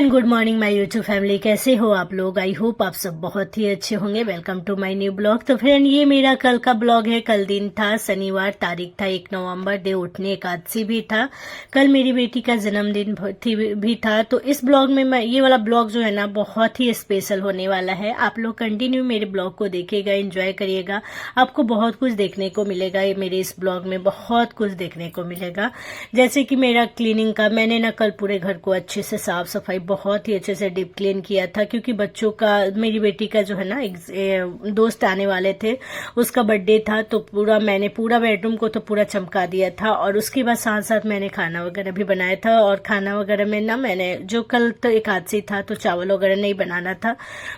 And good morning my YouTube family. कैसे हो आप लोग? आई होप आप सब बहुत ही अच्छे होंगे। Welcome to my new blog. तो फ्रेंड, ये मेरा कल का ब्लॉग है। कल दिन था शनिवार, तारीख था 1 नवंबर, देव उठनी एकादशी भी था। कल मेरी बेटी का जन्मदिन भी था। तो इस ब्लॉग में मैं ये वाला ब्लॉग जो है ना बहुत ही स्पेशल होने वाला है। आप लोग कंटिन्यू मेरे ब्लॉग को देखिएगा, एंजॉय करिएगा। आपको बहुत कुछ देखने को मिलेगा। ये मेरे इस ब्लॉग में बहुत कुछ देखने को मिलेगा। जैसे कि मेरा क्लीनिंग का, मैंने ना कल पूरे घर को अच्छे से साफ सफाई बहुत ही अच्छे से डीप क्लीन किया था, क्योंकि बच्चों का, मेरी बेटी का जो है ना एक दोस्त आने वाले थे, उसका बर्थडे था। तो मैंने पूरा बेडरूम को तो पूरा चमका दिया था। और उसके बाद साथ साथ मैंने खाना वगैरह भी बनाया था। और खाना वगैरह में ना मैंने जो कल तो एकादशी था तो चावल वगैरह नहीं बनाना था,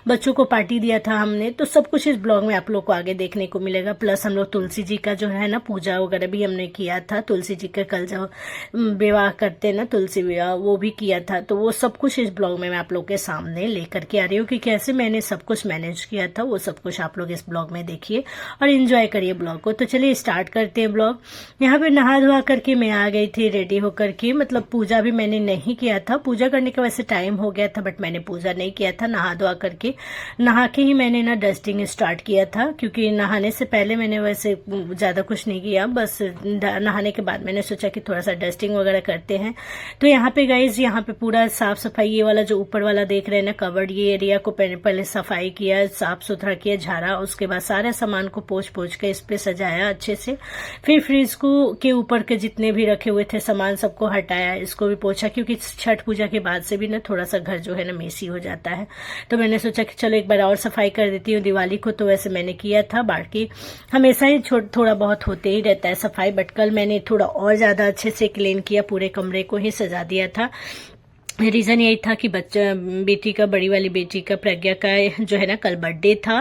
बच्चों को पार्टी दिया था हमने। तो सब कुछ इस ब्लॉग में आप लोग को आगे देखने को मिलेगा। प्लस हम लोग तुलसी जी का जो है ना पूजा वगैरह भी हमने किया था। तुलसी जी का कल जो विवाह करते हैं ना, तुलसी विवाह, वो भी किया था। तो वो सब कुछ इस ब्लॉग में मैं आप लोग के सामने लेकर के आ रही हूँ कि कैसे मैंने सब कुछ मैनेज किया था। वो सब कुछ आप लोग इस ब्लॉग में देखिए और एंजॉय करिए ब्लॉग को। तो चलिए स्टार्ट करते हैं ब्लॉग। यहाँ पे नहा धोआ करके मैं आ गई थी रेडी होकर के। मतलब पूजा भी मैंने नहीं किया था। पूजा करने का वैसे टाइम हो गया था, बट मैंने पूजा नहीं किया था। नहा धोआ करके, नहा के ही मैंने ना डस्टिंग स्टार्ट किया था, क्योंकि नहाने से पहले मैंने वैसे ज्यादा कुछ नहीं किया। बस नहाने के बाद मैंने सोचा कि थोड़ा सा डस्टिंग वगैरह करते हैं। तो यहाँ पे गाइज, यहाँ पे पूरा साफ सफाई, ये वाला जो ऊपर वाला देख रहे हैं ना कवर्ड, ये एरिया को पहले सफाई किया, साफ सुथरा किया, झाड़ा। उसके बाद सारे सामान को पोंछ के इस पे सजाया अच्छे से। फिर फ्रिज को के ऊपर के जितने भी रखे हुए थे सामान सबको हटाया, इसको भी पोछा, क्योंकि छठ पूजा के बाद से भी ना थोड़ा सा घर जो है ना मेसी हो जाता है। तो मैंने सोचा कि चलो एक बार और सफाई कर देती हूँ। दिवाली को तो वैसे मैंने किया था, बाकी हमेशा ही थोड़ा बहुत होते ही रहता है सफाई, बट कल मैंने थोड़ा और ज्यादा अच्छे से क्लीन किया, पूरे कमरे को ही सजा दिया था। रीजन यही था कि बेटी का, बड़ी वाली बेटी का, प्रज्ञा का जो है ना कल बर्थडे था।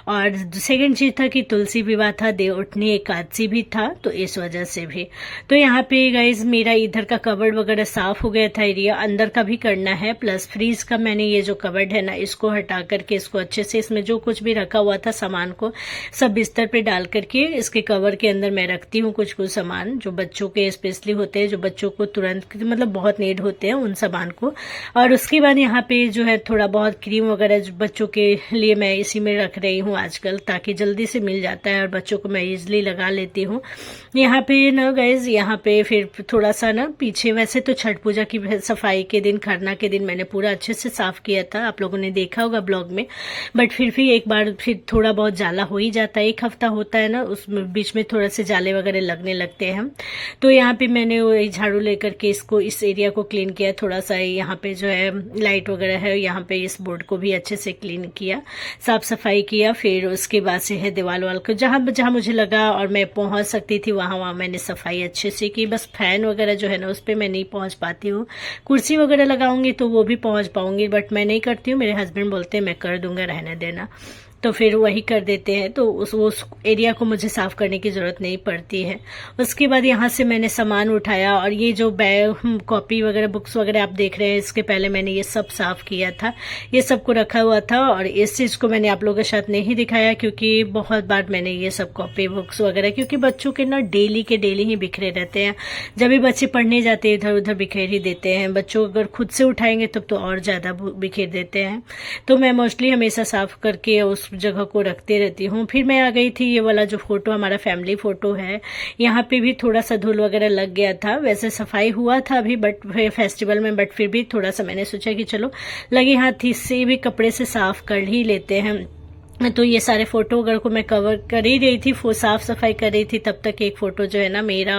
और सेकंड चीज था कि तुलसी विवाह था, देव उठनी एकादशी भी था, तो इस वजह से भी। तो यहाँ पे गाइज मेरा इधर का कवर्ड वगैरह साफ हो गया था एरिया। अंदर का भी करना है। प्लस फ्रीज का मैंने ये जो कवर्ड है ना, इसको हटा करके इसको अच्छे से, इसमें जो कुछ भी रखा हुआ था सामान को सब बिस्तर पे डाल करके इसके कवर के अंदर मैं रखती हूँ कुछ कुछ सामान जो बच्चों के स्पेशली होते हैं, जो बच्चों को तुरंत मतलब बहुत नीड होते हैं, उन सामान को। और उसके बाद यहाँ पे जो है थोड़ा बहुत क्रीम वगैरह बच्चों के लिए मैं इसी में रख रही हूँ आजकल, ताकि जल्दी से मिल जाता है और बच्चों को मैं इजिली लगा लेती हूँ। यहाँ पे ना गाइज, यहाँ पे फिर थोड़ा सा ना पीछे, वैसे तो छठ पूजा की सफाई के दिन, खरना के दिन मैंने पूरा अच्छे से साफ किया था, आप लोगों ने देखा होगा ब्लॉग में। बट फिर भी एक बार फिर थोड़ा बहुत जाला हो ही जाता है। 1 हफ्ता होता है ना, उस बीच में थोड़ा से जाले वगैरह लगने लगते हैं हम। तो यहाँ पे मैंने वही झाड़ू लेकर के इसको, इस एरिया को क्लीन किया। थोड़ा सा यहाँ पे जो है लाइट वगैरह है, यहाँ पे इस बोर्ड को भी अच्छे से क्लीन किया, साफ सफाई किया। फिर उसके बाद से है दीवार वाल को, जहां जहां मुझे लगा और मैं पहुंच सकती थी वहां मैंने सफाई अच्छे से की। बस फैन वगैरह जो है ना उस पर मैं नहीं पहुंच पाती हूँ। कुर्सी वगैरह लगाऊंगी तो वो भी पहुंच पाऊंगी, बट मैं नहीं करती हूँ। मेरे हस्बैंड बोलते हैं मैं कर दूंगा, रहने देना, तो फिर वही कर देते हैं। तो उस एरिया को मुझे साफ करने की जरूरत नहीं पड़ती है। उसके बाद यहाँ से मैंने सामान उठाया, और ये जो बैग, कॉपी वगैरह, बुक्स वगैरह आप देख रहे हैं, इसके पहले मैंने ये सब साफ किया था, ये सब को रखा हुआ था। और इस चीज को मैंने आप लोगों के साथ नहीं दिखाया, क्योंकि बहुत बार मैंने ये सब कॉपी बुक्स वगैरह, क्योंकि बच्चों के ना डेली के डेली ही बिखरे रहते हैं। जब भी बच्चे पढ़ने जाते हैं इधर उधर बिखेर ही देते हैं। बच्चों अगर खुद से उठाएंगे तब तो और ज्यादा बिखेर देते हैं। तो मैं मोस्टली हमेशा साफ करके उस जगह को रखते रहती हूँ। फिर मैं आ गई थी, ये वाला जो फोटो हमारा फैमिली फोटो है, यहाँ पे भी थोड़ा सा धूल वगैरह लग गया था। वैसे सफाई हुआ था अभी बट फेस्टिवल में, बट फिर भी थोड़ा सा मैंने सोचा कि चलो लगे हाथ से भी कपड़े से साफ कर ही लेते हैं। तो ये सारे फोटो वगैरह को मैं कवर कर ही रही थी, साफ सफाई कर रही थी। तब तक एक फोटो जो है ना मेरा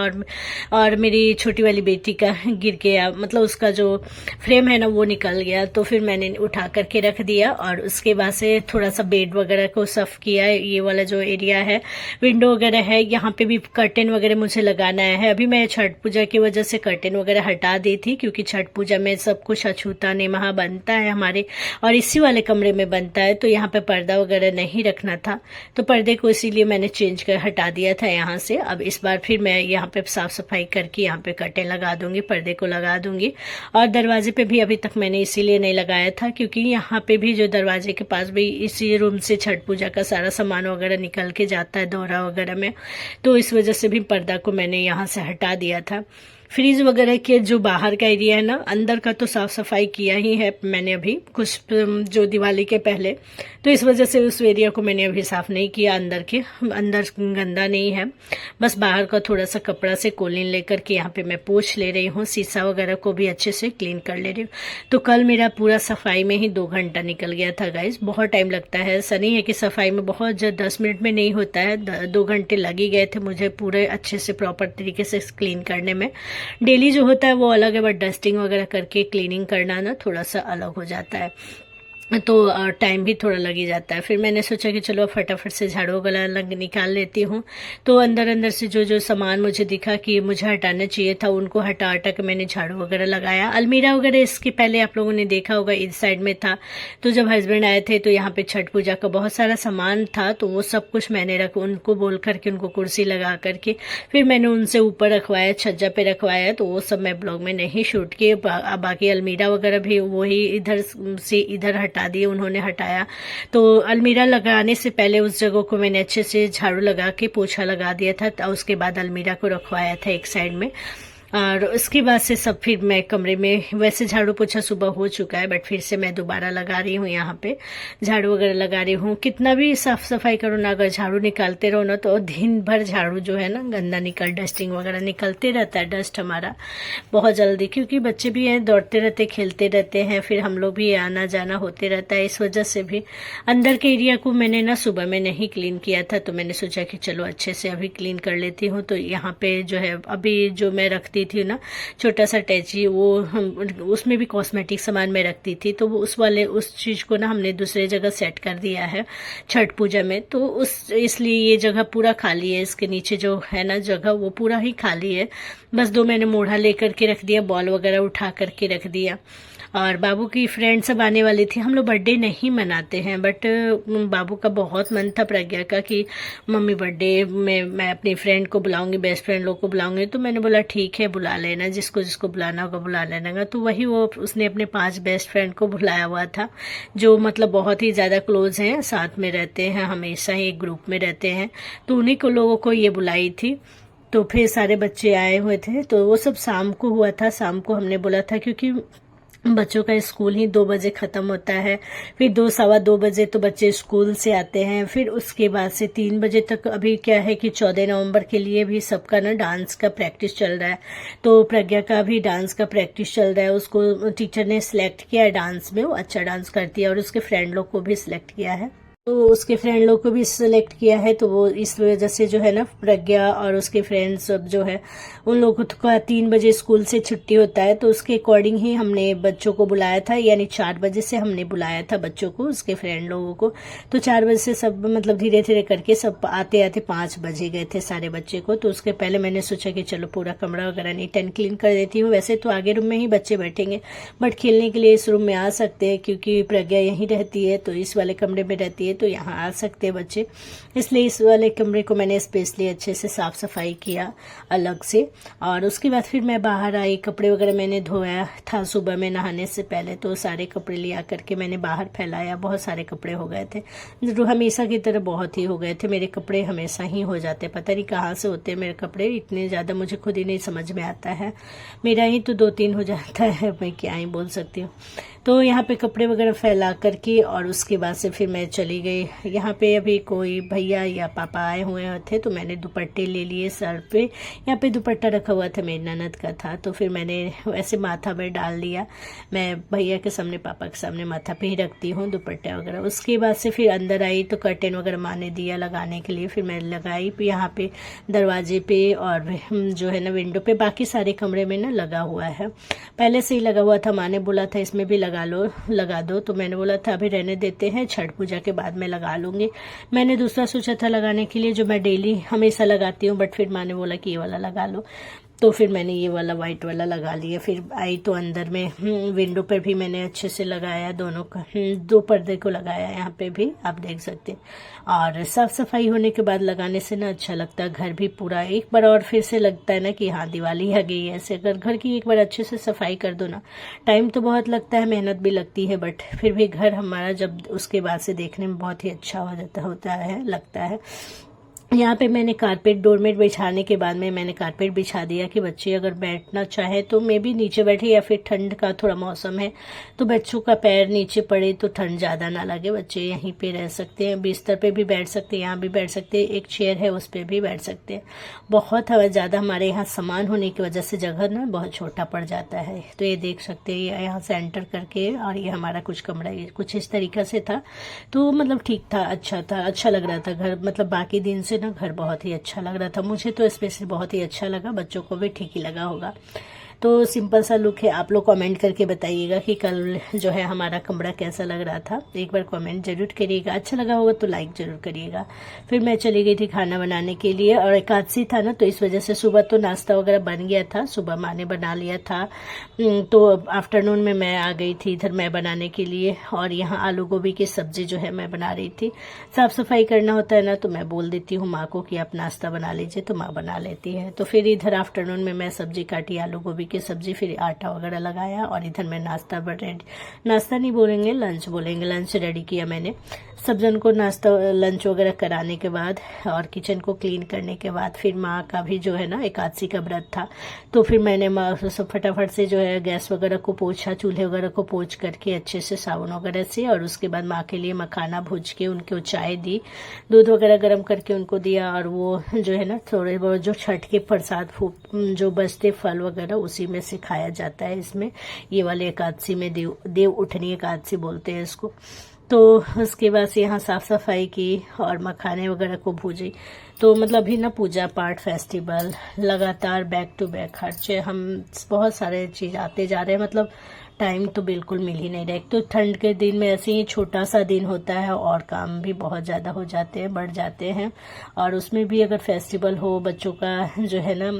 और मेरी छोटी वाली बेटी का गिर गया, मतलब उसका जो फ्रेम है ना वो निकल गया। तो फिर मैंने उठा करके रख दिया। और उसके बाद से थोड़ा सा बेड वगैरह को साफ किया। ये वाला जो एरिया है, विंडो वगैरह है, यहाँ पे भी कर्टेन वगैरह मुझे लगाना है। अभी मैं छठ पूजा की वजह से कर्टेन वगैरह हटा दी थी, क्योंकि छठ पूजा में सब कुछ अछूता निमहा बनता है हमारे, और इसी वाले कमरे में बनता है। तो यहाँ पे पर्दा वगैरह नहीं रखना था, तो पर्दे को इसीलिए मैंने चेंज कर हटा दिया था यहाँ से। अब इस बार फिर मैं यहाँ पे साफ सफाई करके यहाँ पे कर्टेन लगा दूंगी, पर्दे को लगा दूंगी। और दरवाजे पे भी अभी तक मैंने इसीलिए नहीं लगाया था, क्योंकि यहाँ पे भी जो दरवाजे के पास भी इसी रूम से छठ पूजा का सारा सामान वगैरह निकल के जाता है दोहरा वगैरह में, तो इस वजह से भी पर्दा को मैंने यहाँ से हटा दिया था। फ्रीज वगैरह के जो बाहर का एरिया है ना, अंदर का तो साफ सफाई किया ही है मैंने अभी कुछ जो दिवाली के पहले, तो इस वजह से उस एरिया को मैंने अभी साफ नहीं किया। अंदर गंदा नहीं है, बस बाहर का थोड़ा सा कपड़ा से कोलिन लेकर के यहाँ पे मैं पोंछ ले रही हूँ। शीशा वगैरह को भी अच्छे से क्लीन कर ले रही हूँ। तो कल मेरा पूरा सफाई में ही 2 घंटा निकल गया था गाइज। बहुत टाइम लगता है, ऐसा नहीं है कि सफाई में बहुत 10 मिनट में नहीं होता है। 2 घंटे लग ही गए थे मुझे पूरे अच्छे से प्रॉपर तरीके से क्लीन करने में। डेली जो होता है वो अलग है, बट डस्टिंग वगैरह करके क्लीनिंग करना ना थोड़ा सा अलग हो जाता है, तो टाइम भी थोड़ा लग ही जाता है। फिर मैंने सोचा कि चलो फटाफट से झाड़ू वगैरह निकाल लेती हूँ। तो अंदर से जो सामान मुझे दिखा कि मुझे हटाना चाहिए था, उनको हटा के मैंने झाड़ू वगैरह लगाया। अलमीरा वगैरह इसके पहले आप लोगों ने देखा होगा इस साइड में था, तो जब हस्बैंड आए थे तो यहाँ पे छठ पूजा का बहुत सारा सामान था, तो वो सब कुछ मैंने उनको बोल करके उनको कुर्सी लगा करके फिर मैंने उनसे ऊपर रखवाया, छज्जा पे रखवाया। तो वो सब मैं ब्लॉग में नहीं शूट किए। बाकी अलमीरा वगैरह भी वही इधर से इधर हटा दिए, उन्होंने हटाया। तो अलमीरा लगाने से पहले उस जगह को मैंने अच्छे से झाड़ू लगा के पोछा लगा दिया था, उसके बाद अलमीरा को रखवाया था एक साइड में। और उसके बाद से सब फिर मैं कमरे में, वैसे झाड़ू पोछा सुबह हो चुका है, बट फिर से मैं दोबारा लगा रही हूँ। यहाँ पे झाड़ू वगैरह लगा रही हूँ। कितना भी साफ सफाई करो ना, अगर झाड़ू निकालते रहो ना तो दिन भर झाड़ू जो है ना गंदा डस्टिंग वगैरह निकलते रहता है, डस्ट हमारा बहुत जल्दी, क्योंकि बच्चे भी हैं, दौड़ते रहते, खेलते रहते हैं, फिर हम लोग भी आना जाना होते रहता है। इस वजह से भी अंदर के एरिया को मैंने ना सुबह में नहीं क्लीन किया था, तो मैंने सोचा कि चलो अच्छे से अभी क्लीन कर लेती हूँ। तो यहाँ पे जो है अभी जो मैं रखती थी ना छोटा सा टैची, वो उसमें भी कॉस्मेटिक सामान में रखती थी, तो वो उस चीज को ना हमने दूसरे जगह सेट कर दिया है छठ पूजा में। तो इसलिए ये जगह पूरा खाली है, इसके नीचे जो है ना जगह वो पूरा ही खाली है। बस 2 मैंने मोढ़ा लेकर के रख दिया, बॉल वगैरह उठा करके रख दिया। और बाबू की फ्रेंड सब आने वाली थी। हम लोग बर्थडे नहीं मनाते हैं, बट बाबू का बहुत मन था, प्रज्ञा का, कि मम्मी बर्थडे में मैं अपनी फ्रेंड को बुलाऊंगी, बेस्ट फ्रेंड लोग को बुलाऊंगी। तो मैंने बोला ठीक है, बुला लेना, जिसको जिसको बुलाना होगा बुला लेना। तो वही उसने अपने 5 बेस्ट फ्रेंड को बुलाया हुआ था, जो मतलब बहुत ही ज़्यादा क्लोज हैं, साथ में रहते हैं, हमेशा ही एक ग्रुप में रहते हैं। तो उन्हीं को लोगों को ये बुलाई थी। तो फिर सारे बच्चे आए हुए थे, तो वो सब शाम को हुआ था। शाम को हमने बोला था, क्योंकि बच्चों का स्कूल ही 2 बजे खत्म होता है, फिर 2 सवा 2 बजे तो बच्चे स्कूल से आते हैं, फिर उसके बाद से 3 बजे तक। अभी क्या है कि 14 नवंबर के लिए भी सबका ना डांस का प्रैक्टिस चल रहा है, तो प्रज्ञा का भी डांस का प्रैक्टिस चल रहा है। उसको टीचर ने सिलेक्ट किया है डांस में, वो अच्छा डांस करती है, और उसके फ्रेंड लोग को भी सिलेक्ट किया है। तो उसके फ्रेंड लोग को भी सिलेक्ट किया है, तो वो इस वजह से जो है ना प्रज्ञा और उसके फ्रेंड्स सब जो है उन लोगों का 3 बजे स्कूल से छुट्टी होता है, तो उसके अकॉर्डिंग ही हमने बच्चों को बुलाया था। यानी 4 बजे से हमने बुलाया था बच्चों को, उसके फ्रेंड लोगों को। तो 4 बजे से सब मतलब धीरे धीरे करके सब आते आते 5 बजे गए थे सारे बच्चे को। तो उसके पहले मैंने सोचा कि चलो पूरा कमरा वगैरह नीट एंड क्लीन कर देती हूँ। वैसे तो आगे रूम में ही बच्चे बैठेंगे, बट खेलने के लिए इस रूम में आ सकते हैं, क्योंकि प्रज्ञा यहीं रहती है, तो इस वाले कमरे में रहती है, तो यहाँ आ सकते हैं बच्चे। इसलिए इस वाले कमरे को मैंने स्पेशली अच्छे से साफ सफाई किया अलग से। और उसके बाद फिर मैं बाहर आई, कपड़े वगैरह मैंने धोया था सुबह में नहाने से पहले, तो सारे कपड़े लिया करके मैंने बाहर फैलाया। बहुत सारे कपड़े हो गए थे, जो हमेशा की तरह बहुत ही हो गए थे। मेरे कपड़े हमेशा ही हो जाते, पता नहीं कहाँ से होते हैं मेरे कपड़े इतने ज़्यादा, मुझे खुद ही नहीं समझ में आता है। मेरा ही तो 2-3 हो जाता है, मैं क्या ही बोल सकती हूँ। तो यहाँ पे कपड़े वगैरह फैला करके और उसके बाद से फिर मैं चली गई। यहाँ पे अभी कोई भैया या पापा आए हुए थे, तो मैंने दुपट्टे ले लिए सर पे। यहाँ पे दुपट्टा रखा हुआ था, मेरी ननद का था, तो फिर मैंने ऐसे माथा में डाल लिया। मैं भैया के सामने, पापा के सामने माथा पे ही रखती हूँ दुपट्टा वगैरह। उसके बाद से फिर अंदर आई, तो कर्टेन वगैरह माँ ने दिया लगाने के लिए, फिर मैं लगाई यहाँ पे दरवाजे पे और जो है ना विंडो पे। बाकी सारे कमरे में ना लगा हुआ है, पहले से ही लगा हुआ था। माँ ने बोला था इसमें भी लगा दो, तो मैंने बोला था अभी रहने देते हैं, छठ पूजा के बाद मैं लगा लूंगी। मैंने दूसरा सोचा था लगाने के लिए, जो मैं डेली हमेशा लगाती हूँ, बट फिर माँ ने बोला कि ये वाला लगा लो, तो फिर मैंने ये वाला वाइट वाला लगा लिया। फिर आई तो अंदर में विंडो पर भी मैंने अच्छे से लगाया, दोनों का 2 पर्दे को लगाया, यहाँ पे भी आप देख सकते हैं। और साफ सफाई होने के बाद लगाने से ना अच्छा लगता है, घर भी पूरा एक बार और फिर से लगता है ना कि हाँ दिवाली आ गई है। ऐसे अगर घर की एक बार अच्छे से सफाई कर दो ना, टाइम तो बहुत लगता है, मेहनत भी लगती है, बट फिर भी घर हमारा जब उसके बाद से देखने में बहुत ही अच्छा हो जाता होता है, लगता है। यहाँ पे मैंने कारपेट डोरमेट बिछाने के बाद में मैंने कारपेट बिछा दिया कि बच्चे अगर बैठना चाहे तो मे भी नीचे बैठे, या फिर ठंड का थोड़ा मौसम है तो बच्चों का पैर नीचे पड़े तो ठंड ज़्यादा ना लगे, बच्चे यहीं पे रह सकते हैं, बिस्तर पे भी बैठ सकते हैं, यहाँ भी बैठ सकते हैं, एक चेयर है उस पर भी बैठ सकते हैं। बहुत ज़्यादा हमारे यहाँ सामान होने की वजह से जगह ना बहुत छोटा पड़ जाता है। तो ये देख सकते हैं यहाँ से एंटर करके, और ये हमारा कुछ कमरा कुछ इस तरीक़ा से था। तो मतलब ठीक था, अच्छा लग रहा था घर, मतलब बाकी दिन से ना घर बहुत ही अच्छा लग रहा था। मुझे तो स्पेशली बहुत ही अच्छा लगा, बच्चों को भी ठीक ही लगा होगा। तो सिंपल सा लुक है। आप लोग कमेंट करके बताइएगा कि कल जो है हमारा कमरा कैसा लग रहा था, एक बार कमेंट जरूर करिएगा। अच्छा लगा होगा तो लाइक जरूर करिएगा। फिर मैं चली गई थी खाना बनाने के लिए, और एकादशी था ना तो इस वजह से सुबह तो नाश्ता वगैरह बन गया था, सुबह माँ ने बना लिया था। तो आफ्टरनून में मैं आ गई थी इधर मैं बनाने के लिए, और यहाँ आलू गोभी की सब्जी जो है मैं बना रही थी। साफ सफाई करना होता है ना तो मैं बोल देती हूँ माँ को कि आप नाश्ता बना लीजिए, तो माँ बना लेती है। तो फिर इधर आफ्टरनून में मैं सब्जी काटी, आलू गोभी की सब्जी, फिर आटा वगैरह लगाया, और इधर मैं नाश्ता नहीं बोलेंगे, लंच बोलेंगे, लंच रेडी किया मैंने। सब जन को नाश्ता लंच वगैरह कराने के बाद और किचन को क्लीन करने के बाद फिर माँ का भी जो है ना एकादशी का व्रत था, तो फिर मैंने माँ सब फटाफट से जो है गैस वगैरह को पोछा, चूल्हे वगैरह को पोछ करके अच्छे से साबुन वगैरह से, और उसके बाद माँ के लिए मखाना भूज के उनको चाय दी, दूध वगैरह गर्म करके उनको दिया। और वो जो है ना थोड़े बहुत जो छठ के प्रसाद जो बचते फल वगैरह उसी में से खाया जाता है इसमें, ये वाले एकादशी में देव उठनी एकादशी बोलते हैं इसको। तो उसके बाद से यहाँ साफ सफाई की और मखाने वगैरह को भूजी। तो मतलब अभी ना पूजा पाठ फेस्टिवल लगातार बैक टू बैक खर्चे, हम बहुत सारे चीज़ आते जा रहे हैं, मतलब टाइम तो बिल्कुल मिल ही नहीं रहा। एक तो ठंड के दिन में ऐसे ही छोटा सा दिन होता है और काम भी बहुत ज़्यादा हो जाते हैं, बढ़ जाते हैं, और उसमें भी अगर फेस्टिवल हो, बच्चों का जो है ना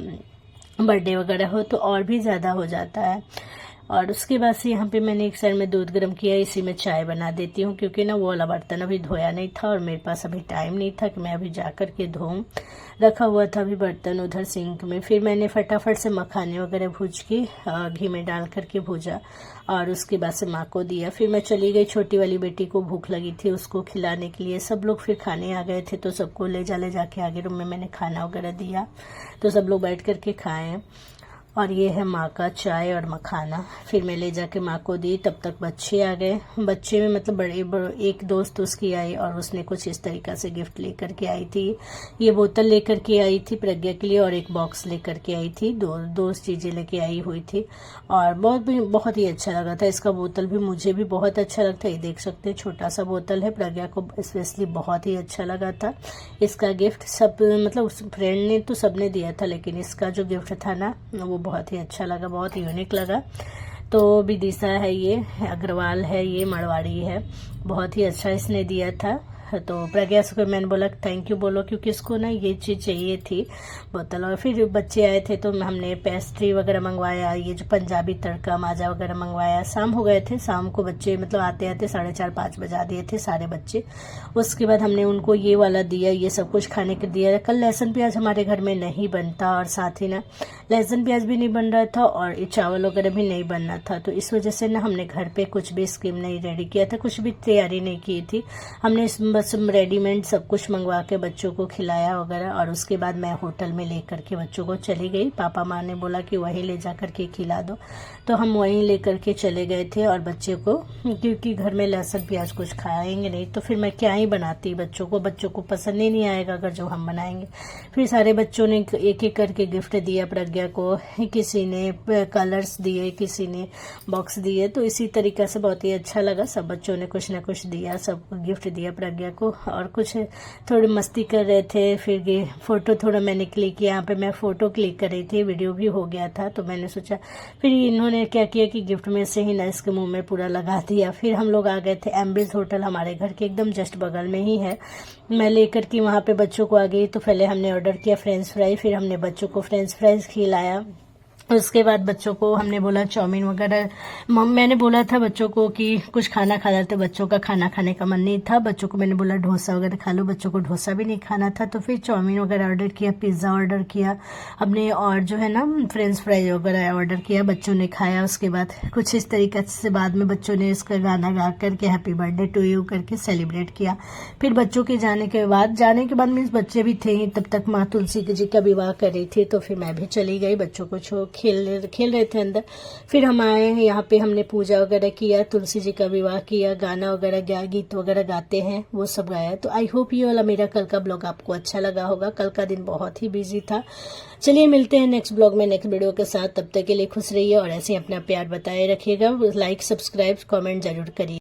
बर्थडे वगैरह हो तो और भी ज़्यादा हो जाता है। और उसके बाद से यहाँ पे मैंने एक साइड में दूध गर्म किया, इसी में चाय बना देती हूँ, क्योंकि ना वो वाला बर्तन अभी धोया नहीं था और मेरे पास अभी टाइम नहीं था कि मैं अभी जा कर के धोऊँ, रखा हुआ था अभी बर्तन उधर सिंक में। फिर मैंने फटाफट से मखाने वगैरह भूज के घी में डाल करके भूजा, और उसके बाद से माँ को दिया। फिर मैं चली गई, छोटी वाली बेटी को भूख लगी थी उसको खिलाने के लिए। सब लोग फिर खाने आ गए थे तो सबको ले जाके आगे रूम में मैंने खाना वगैरह दिया, तो सब लोग बैठ करके खाएं। और ये है माँ का चाय और मखाना, फिर मैं ले जाके माँ को दी। तब तक बच्चे आ गए, बच्चे में मतलब बड़े एक दोस्त उसकी आई और उसने कुछ इस तरीक़ा से गिफ्ट लेकर के आई थी। ये बोतल लेकर के आई थी प्रज्ञा के लिए, और एक बॉक्स लेकर के आई थी, दो चीज़ें लेके आई हुई थी, और बहुत ही अच्छा लगा था। इसका बोतल भी मुझे भी बहुत अच्छा लगता है, ये देख सकते हैं छोटा सा बोतल है, प्रज्ञा को स्पेशली बहुत ही अच्छा लगा था इसका गिफ्ट। सब मतलब उस फ्रेंड ने तो सबने दिया था, लेकिन इसका जो गिफ्ट था ना वो बहुत ही अच्छा लगा, बहुत यूनिक लगा। तो विदिशा है, ये अग्रवाल है, ये मरवाड़ी है, बहुत ही अच्छा इसने दिया था। तो प्रज्ञा से मैंने बोला थैंक यू बोलो, क्योंकि इसको ना ये चीज़ चाहिए थी बोतल। और फिर बच्चे आए थे तो हमने पेस्ट्री वगैरह मंगवाया, ये जो पंजाबी तड़का माजा वगैरह मंगवाया। शाम हो गए थे, शाम को बच्चे मतलब आते आते 4:30-5 बजा दिए थे सारे बच्चे। उसके बाद हमने उनको ये वाला दिया, ये सब कुछ खाने के दिया। कल लहसुन प्याज हमारे घर में नहीं बनता, और साथ ही ना लहसुन प्याज भी नहीं बन रहा था, और ये चावल वगैरह भी नहीं बनना था, तो इस वजह से ना हमने घर पे कुछ भी स्कीम नहीं रेडी किया था, कुछ भी तैयारी नहीं की थी। हमने बस रेडीमेड सब कुछ मंगवा के बच्चों को खिलाया वगैरह, और उसके बाद मैं होटल में लेकर के बच्चों को चली गई। पापा माँ ने बोला कि वहीं ले जा कर के खिला दो, तो हम वहीं लेकर के चले गए थे। और बच्चे को, क्योंकि घर में लहसुन प्याज कुछ खाएंगे नहीं तो फिर मैं क्या ही बनाती बच्चों को पसंद ही नहीं आएगा अगर जो हम बनाएंगे। फिर सारे बच्चों ने एक एक करके गिफ्ट दिया प्रज्ञा को, किसी ने कलर्स दिए, किसी ने बॉक्स दिए, तो इसी तरीके से बहुत ही अच्छा लगा। सब बच्चों ने कुछ ना कुछ दिया, सब गिफ्ट दिया प्रज्ञा को, और कुछ थोड़ी मस्ती कर रहे थे। फिर फोटो थोड़ा मैंने क्लिक किया, यहाँ पे मैं फोटो क्लिक कर रही थी, वीडियो भी हो गया था, तो मैंने सोचा। फिर इन्होंने क्या किया कि गिफ्ट में से ही ना इसके मुंह में पूरा लगा दिया। फिर हम लोग आ गए थे एम्ब्रिज होटल, हमारे घर के एकदम जस्ट बगल में ही है। मैं लेकर के वहाँ पे बच्चों को आ गई, तो पहले हमने ऑर्डर किया फ्रेंच फ्राई, फिर हमने बच्चों को फ्रेंच फ्राइज खिलाया। उसके बाद बच्चों को हमने बोला चाउमीन वगैरह, मैंने बोला था बच्चों को कि कुछ खाना खा लेते, बच्चों का खाना खाने का मन नहीं था। बच्चों को मैंने बोला डोसा वगैरह खा लो, बच्चों को डोसा भी नहीं खाना था। तो फिर चाउमीन वगैरह ऑर्डर किया, पिज़्ज़ा ऑर्डर किया हमने, और जो है ना फ्रेंच फ्राइज वगैरह ऑर्डर किया, बच्चों ने खाया। उसके बाद कुछ इस तरीके से बाद में बच्चों ने इसका गाना गा करके हैप्पी बर्थडे टू यू करके सेलिब्रेट किया। फिर बच्चों के जाने के बाद मीन्स बच्चे भी थे ही, तब तक माँ तुलसी जी का विवाह कर रही थी। तो फिर मैं भी चली गई, बच्चों को खेल रहे थे अंदर। फिर हम आए यहाँ पे, हमने पूजा वगैरह किया, तुलसी जी का विवाह किया, गाना वगैरह गाया, गीत वगैरह गाते हैं वो सब गाया। तो आई होप ये वाला मेरा कल का ब्लॉग आपको अच्छा लगा होगा। कल का दिन बहुत ही बिजी था। चलिए मिलते हैं नेक्स्ट ब्लॉग में, नेक्स्ट वीडियो के साथ। तब तक के लिए खुश रहिए और ऐसे ही अपना प्यार बताए रखिएगा। लाइक, सब्सक्राइब, कमेंट जरूर करिए।